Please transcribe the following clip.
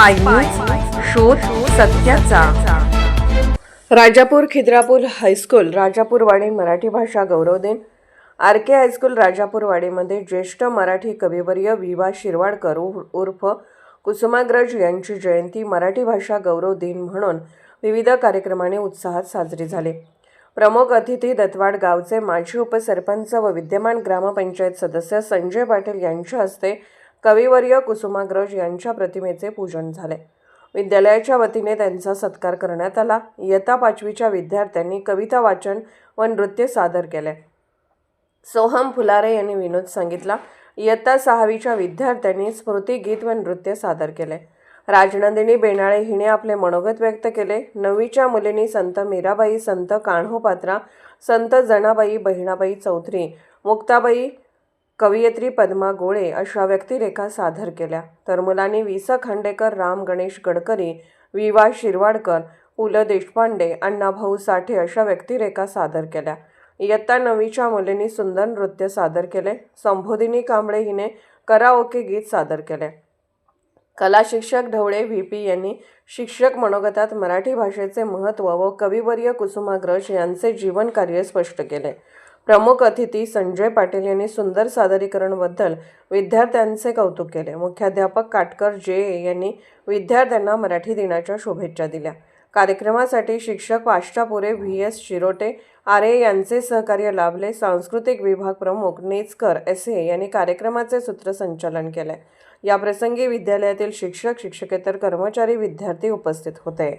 Spy news, शोध सत्याचा। Rajapur Khidrapur high school राजापूरवाडी Marathi भाषा गौरव दिन। आर.के. हायस्कूल राजापूरवाडीमध्ये ज्येष्ठ मराठी कविवर्य वि.वा. शिरवाडकर उर्फ कुसुमाग्रज यांची जयंती मराठी भाषा गौरव दिन म्हणून विविध कार्यक्रमांनी उत्साहात साजरी झाली। प्रमुख अतिथी दत्तवाड गावचे माजी उपसरपंच व विद्यमान ग्रामपंचायत सदस्य संजय पाटील यांच्या हस्ते कविवर्य कुसुमाग्रज यांच्या प्रतिमेचे पूजन झाले। विद्यालयाच्या वतीने त्यांचा सत्कार करण्यात आला। इयत्ता 5वीच्या विद्यार्थ्यांनी कविता वाचन व नृत्य सादर केले। सोहम फुलारे यांनी विनोद सांगितला। इयत्ता 6वीच्या विद्यार्थ्यांनी स्मृती गीत व नृत्य सादर केले। राजनंदिनी बेनाळे हिने आपले मनोगत व्यक्त केले। 9वीच्या मुलींनी संत मीराबाई, संत कान्होपात्रा, संत जनाबाई, बहिणाबाई चौधरी, मुक्ताबाई, कवयित्री पद्मा गोळे अशा व्यक्तिरेखा सादर केल्या। तर मुलांनी वि. स. खांडेकर, राम गणेश गडकरी, वि.वा. शिरवाडकर, पु. ल. देशपांडे, अण्णाभाऊ साठे अशा व्यक्तिरेखा सादर केल्या। इयत्ता 9वीच्या मुलींनी सुंदर नृत्य सादर केले। संबोधिनी कांबळे हिने कराओके गीत सादर केले। कला शिक्षक ढवळे व्ही.पी. यांनी शिक्षक मनोगतात मराठी भाषेचे महत्त्व व कविवर्य कुसुमाग्रज यांचे जीवन कार्य स्पष्ट केले। प्रमुख अतिथी संजय पाटील यांनी सुंदर सादरीकरणाबद्दल विद्यार्थ्यांचे कौतुक केले। मुख्याध्यापक काटकर जे. यांनी विद्यार्थ्यांना मराठी दिनाच्या शुभेच्छा दिल्या। कार्यक्रमासाठी शिक्षक पाष्टापुरे, व्ही.एस. शिरोटे, आरे यांचे सहकार्य लाभले। सांस्कृतिक विभाग प्रमुख नेचकर एस.ए. यांनी कार्यक्रमाचे सूत्रसंचालन केले। याप्रसंगी विद्यालयातील शिक्षक, शिक्षकेतर कर्मचारी, विद्यार्थी उपस्थित होते।